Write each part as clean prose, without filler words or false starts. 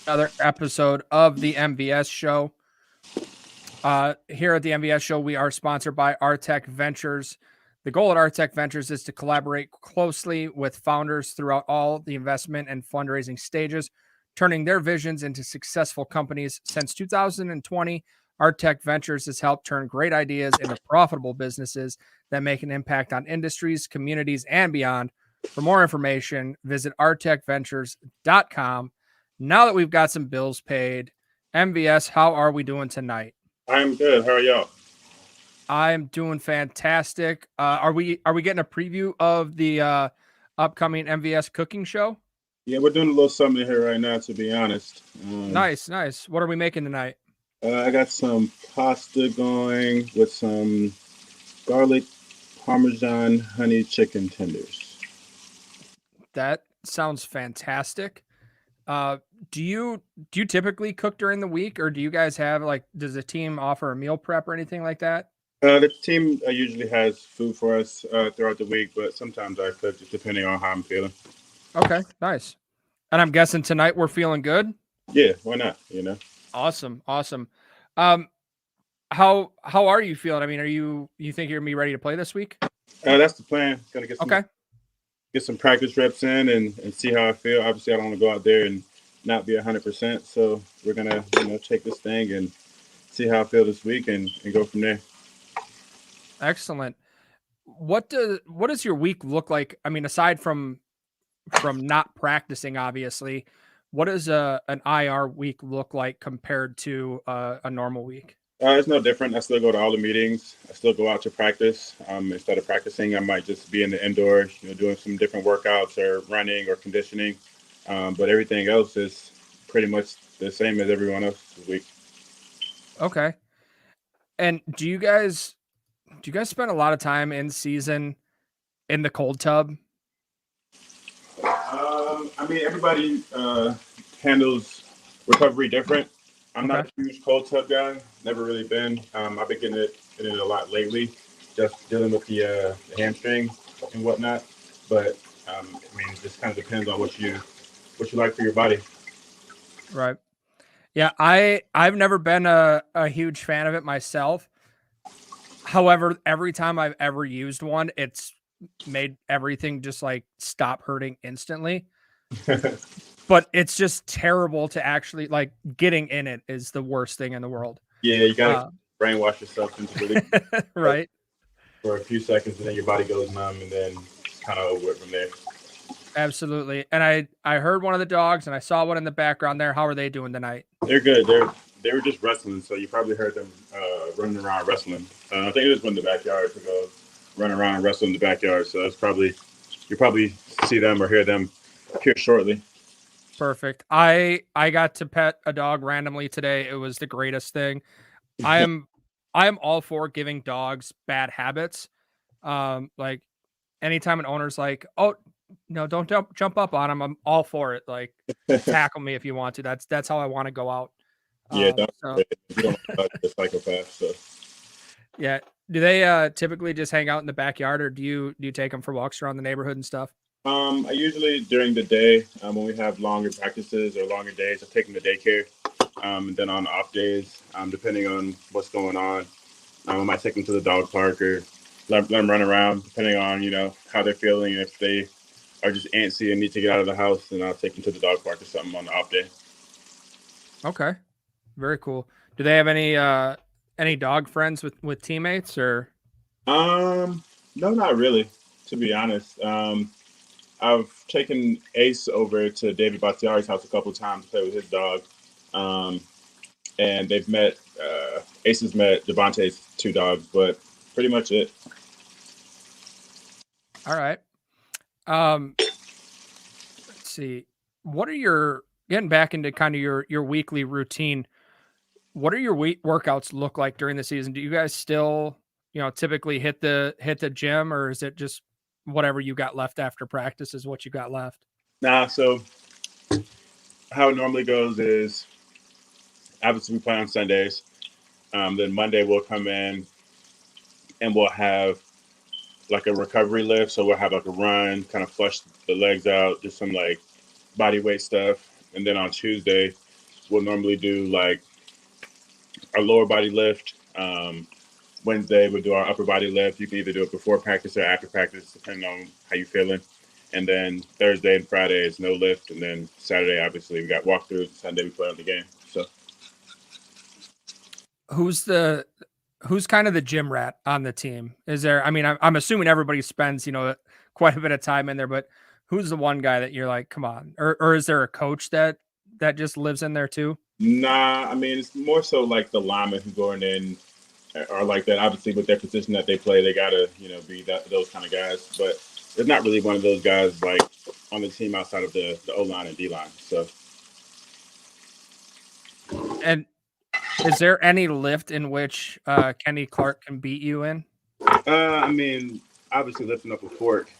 another episode of the MVS Show. Here at the MVS Show, we are sponsored by Artec Ventures. The goal at Artec Ventures is to collaborate closely with founders throughout all the investment and fundraising stages, turning their visions into successful companies. Since 2020, Artec Ventures has helped turn great ideas into profitable businesses that make an impact on industries, communities, and beyond. For more information, visit artecventures.com. Now that we've got some bills paid, MVS, how are we doing tonight? I'm good. How are y'all? I'm doing fantastic. Are we getting a preview of the upcoming MVS cooking show? Yeah, we're doing a little something here right now, to be honest. Nice. What are we making tonight? I got some pasta going with some garlic Parmesan honey chicken tenders. That sounds fantastic. Do you typically cook during the week, or do you guys have does the team offer a meal prep or anything like that? The team usually has food for us throughout the week, but sometimes I cook just depending on how I'm feeling. Okay, nice. And I'm guessing tonight we're feeling good. Yeah, why not? Awesome. How are you feeling? I mean, you think you're gonna be ready to play this week? That's the plan. Gonna get some practice reps in and see how I feel. Obviously, I don't want to go out there and not be 100%. So we're gonna take this thing and see how I feel this week and go from there. Excellent. What does your week look like? I mean, aside from not practicing, obviously, what does an IR week look like compared to a normal week? It's no different. I still go to all the meetings. I still go out to practice. Instead of practicing, I might just be in the indoors, doing some different workouts or running or conditioning. But everything else is pretty much the same as everyone else's week. Okay. And do you guys spend a lot of time in season in the cold tub? I mean, everybody handles recovery different. I'm not a huge cold tub guy. Never really been. I've been getting it a lot lately, just dealing with the hamstring and whatnot. But I mean, it just kind of depends on what you like for your body. Right. Yeah, I've never been a huge fan of it myself. However, every time I've ever used one, it's made everything just stop hurting instantly. But it's just terrible to actually getting in it is the worst thing in the world. Yeah, you gotta brainwash yourself into believing right for a few seconds, and then your body goes numb, and then it's kind of over it from there. Absolutely. And I heard one of the dogs, and I saw one in the background there. How are they doing tonight? They're good. They were just wrestling, so you probably heard them running around wrestling. I think it just went in the backyard to go run around and wrestle in the backyard. So it's you'll probably see them or hear them here shortly. Perfect. I got to pet a dog randomly today. It was the greatest thing. I am all for giving dogs bad habits. Like anytime an owner's like, "Oh, no, don't jump up on him," I'm all for it. Like tackle me if you want to. That's how I want to go out. Yeah, you don't like the psychopath. So. Yeah. Do they typically just hang out in the backyard, or do you take them for walks around the neighborhood and stuff? I usually during the day, when we have longer practices or longer days, I take them to daycare. And then on off days, depending on what's going on, I might take them to the dog park or let them run around, depending on how they're feeling. If they are just antsy and need to get out of the house, then I'll take them to the dog park or something on the off day. Okay, very cool. Do they have any dog friends with teammates or? No, not really. To be honest, I've taken Ace over to David Bakhtiari's house a couple of times to play with his dog, and they've met. Ace has met Devontae's two dogs, but pretty much it. All right. Let's see. What are getting back into kind of your weekly routine? What are your workouts look like during the season? Do you guys still, typically hit the gym, or is it just whatever you got left after practice is what you got left? Nah, so how it normally goes is obviously we play on Sundays. Then Monday we'll come in and we'll have like a recovery lift. So we'll have like a run, kind of flush the legs out, do some like body weight stuff. And then on Tuesday, we'll normally do like our lower body lift. Wednesday we'll do our upper body lift. You can either do it before practice or after practice, depending on how you're feeling. And then Thursday and Friday is no lift, and then Saturday obviously we got walkthroughs. Sunday we play on the game. So who's kind of the gym rat on the team? Is there? I mean, I'm assuming everybody spends quite a bit of time in there, but who's the one guy that you're like, come on, or is there a coach that just lives in there too? nah, I mean it's more so like the linemen who going in are like that. Obviously, with their position that they play, they gotta be those kind of guys. But there's not really one of those guys like on the team outside of the O line and D line. So And is there any lift in which Kenny Clark can beat you in? I mean, obviously lifting up a fork,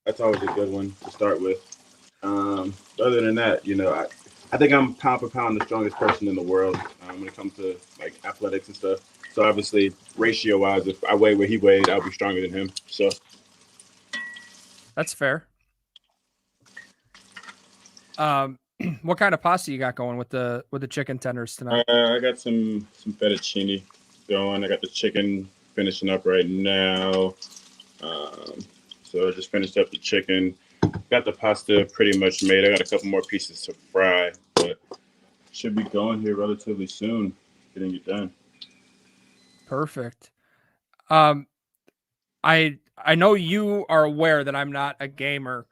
that's always a good one to start with. Other than that, I think I'm pound for pound the strongest person in the world when it comes to like athletics and stuff. So obviously, ratio wise, if I weigh where he weighed, I'll be stronger than him. So That's fair. What kind of pasta you got going with the chicken tenders tonight? I got some fettuccine going. I got the chicken finishing up right now. So I just finished up the chicken. Got the pasta pretty much made. I got a couple more pieces to fry, but should be going here relatively soon. Getting it done. Perfect. I know you are aware that I'm not a gamer,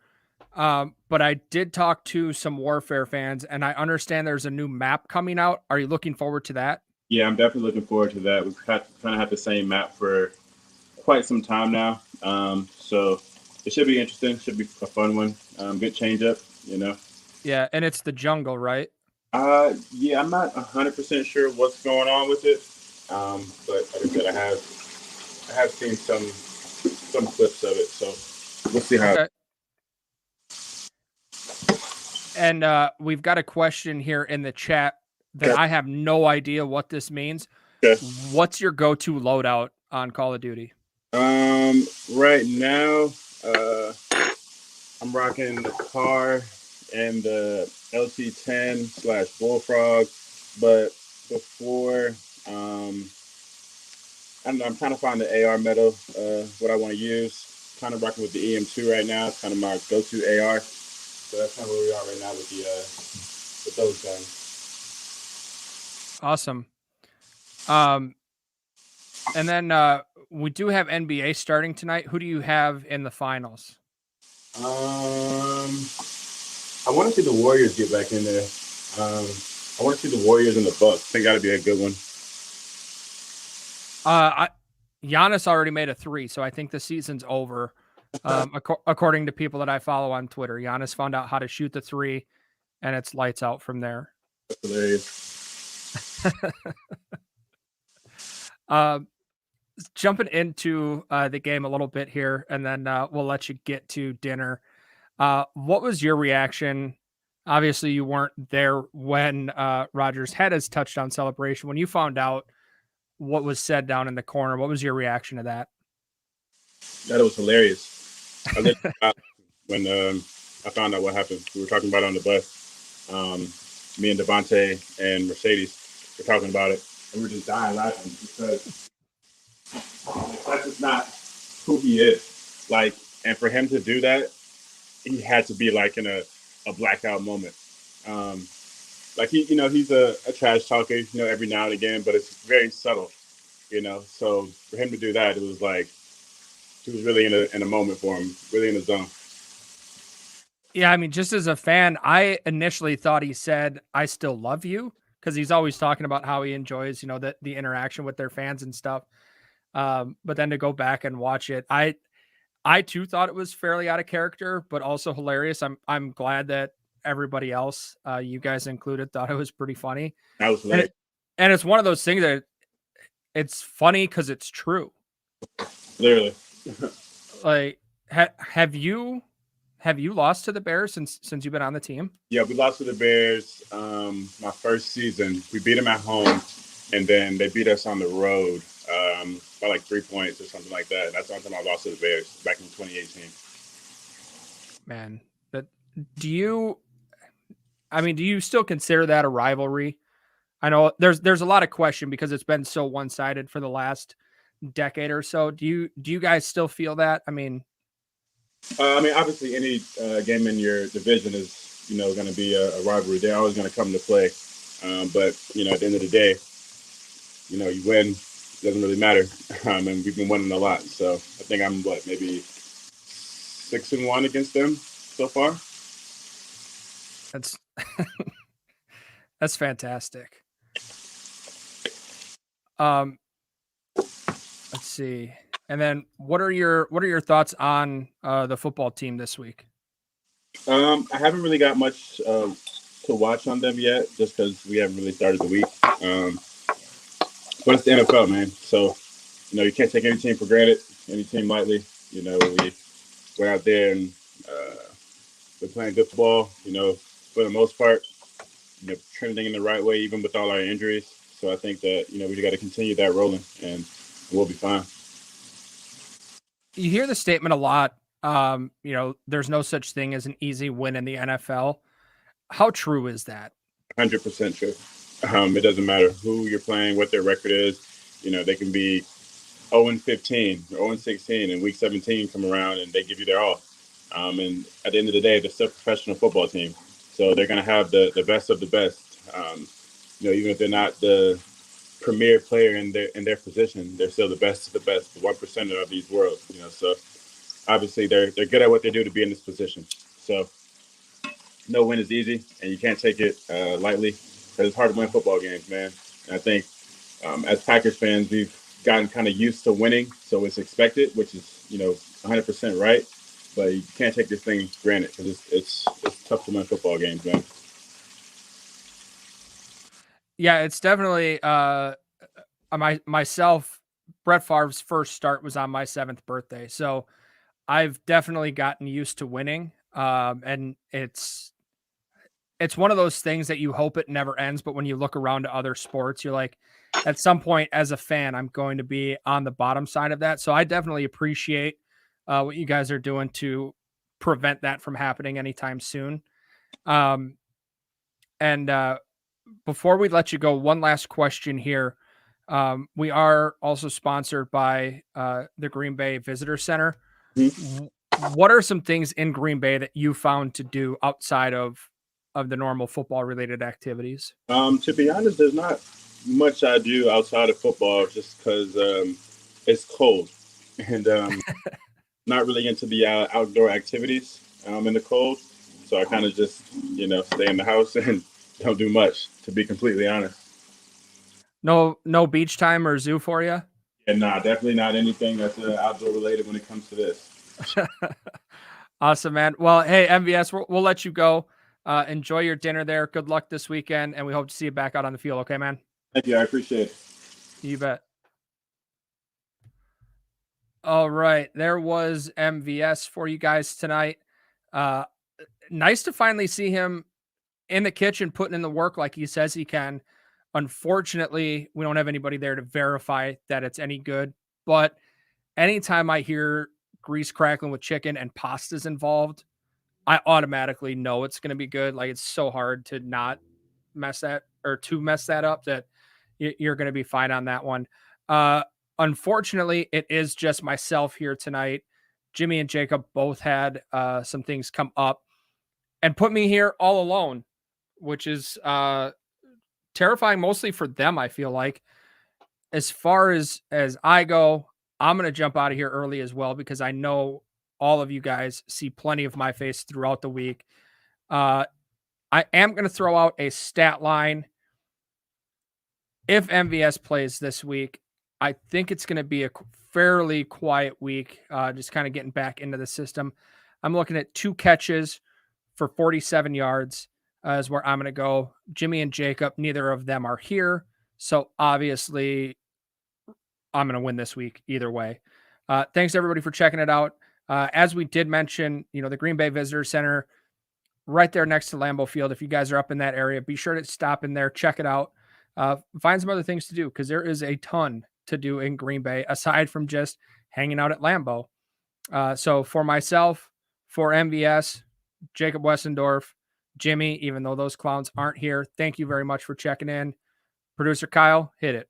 but I did talk to some Warfare fans, and I understand there's a new map coming out. Are you looking forward to that? Yeah, I'm definitely looking forward to that. We've kind of had the same map for quite some time now, so it should be interesting. Should be a fun one. Good change up. Yeah, and it's the jungle, right? Yeah, I'm not 100% sure what's going on with it, but like I said, I have seen some clips of it, so we'll see how. Okay. And we've got a question here in the chat that I have no idea what this means. Okay. What's your go-to loadout on Call of Duty? Right now, I'm rocking the car and the LT10/Bullfrog, but before, I don't know, I'm trying to find the AR metal, what I want to use. Kind of rocking with the EM2 right now. It's kind of my go-to AR. So that's kind of where we are right now with those guns. Awesome. And then we do have NBA starting tonight. Who do you have in the finals? I want to see the Warriors get back in there. I want to see the Warriors and the Bucks. They got to be a good one. Giannis already made a 3, so I think the season's over. According to people that I follow on Twitter, Giannis found out how to shoot the 3, and it's lights out from there. That's hilarious. Jumping into the game a little bit here, and then we'll let you get to dinner. What was your reaction? Obviously, you weren't there when Rodgers had his touchdown celebration. When you found out what was said down in the corner, what was your reaction to that? That was hilarious. When I found out what happened. We were talking about it on the bus. Me and Devontae and Mercedes were talking about it, and we were just dying laughing because that's just not who he is. Like, and for him to do that, he had to be like in a blackout moment. Like he's a trash talker, every now and again, but it's very subtle, So for him to do that, it was like he was really in a moment for him, really in the zone. Yeah, I mean, just as a fan, I initially thought he said, "I still love you," because he's always talking about how he enjoys, the interaction with their fans and stuff. But then to go back and watch it, I too thought it was fairly out of character, but also hilarious. I'm glad that everybody else, you guys included, thought it was pretty funny. That was hilarious. And it's one of those things that it's funny because it's true. Literally. Like, have you lost to the Bears since you've been on the team? Yeah, we lost to the Bears my first season. We beat them at home, and then they beat us on the road by like 3 points or something like that. That's the only time I lost to the Bears back in 2018. Man, but do you I mean, do you still consider that a rivalry? I know there's a lot of question because it's been so one-sided for the last decade or so. Do you guys still feel that? I mean, I mean, obviously, any game in your division is, going to be a rivalry. They're always going to come to play. But at the end of the day, you win doesn't really matter. And we've been winning a lot. So I think I'm maybe 6-1 against them so far. that's that's fantastic. Um, let's see. And then what are your thoughts on the football team this week? I haven't really got much to watch on them yet, just because we haven't really started the week. But it's the NFL, man. So you can't take any team for granted, any team lightly. We're out there and we're playing good football. For the most part, trending in the right way, even with all our injuries. So I think that we got to continue that rolling, and we'll be fine. You hear the statement a lot. There's no such thing as an easy win in the NFL. How true is that? 100% true. It doesn't matter who you're playing, what their record is. They can be 0-15 or 0-16, and week 17 come around and they give you their all. And at the end of the day, they're still a professional football team, so they're going to have the best of the best. Even if they're not the premier player in their position, they're still the best of the best, the 1% of these worlds. So obviously they're good at what they do to be in this position. So no win is easy, and you can't take it lightly, because it's hard to win football games, man. And I think as Packers fans, we've gotten kind of used to winning, so it's expected, which is 100% right. But you can't take this thing for granted, because it's tough to win football games, man. Yeah, it's definitely myself. Brett Favre's first start was on my 7th birthday, so I've definitely gotten used to winning. And it's one of those things that you hope it never ends, but when you look around to other sports, you're like, at some point as a fan, I'm going to be on the bottom side of that. So I definitely appreciate what you guys are doing to prevent that from happening anytime soon. And before we let you go, one last question here. We are also sponsored by the Green Bay Visitor Center. Mm-hmm. What are some things in Green Bay that you found to do outside of the normal football related activities? To be honest, there's not much I do outside of football, just because it's cold, and not really into the outdoor activities in the cold. So I kind of just stay in the house and don't do much, to be completely honest. No beach time or zoo for you? And nah, definitely not anything that's outdoor related when it comes to this. Awesome, man. Well, hey, MVS, we'll let you go. Enjoy your dinner there. Good luck this weekend, and we hope to see you back out on the field. Okay, man? Thank you. I appreciate it. You bet. All right. There was MVS for you guys tonight. Nice to finally see him in the kitchen putting in the work like he says he can. Unfortunately, we don't have anybody there to verify that it's any good. But anytime I hear grease crackling with chicken and pasta's involved, I automatically know it's going to be good. Like, it's so hard to not mess that up that you're going to be fine on that one. Unfortunately, it is just myself here tonight. Jimmy and Jacob both had some things come up and put me here all alone, which is terrifying, mostly for them. I feel like, as far as I go, I'm going to jump out of here early as well, because I know all of you guys see plenty of my face throughout the week. I am going to throw out a stat line. If MVS plays this week, I think it's going to be a fairly quiet week, just kind of getting back into the system. I'm looking at 2 catches for 47 yards is where I'm going to go. Jimmy and Jacob, neither of them are here, so obviously I'm going to win this week either way. Thanks everybody for checking it out. As we did mention, the Green Bay Visitor Center, right there next to Lambeau Field. If you guys are up in that area, be sure to stop in there, check it out, find some other things to do, because there is a ton to do in Green Bay aside from just hanging out at Lambeau. So for myself, for MVS, Jacob Westendorf, Jimmy, even though those clowns aren't here, thank you very much for checking in. Producer Kyle, hit it.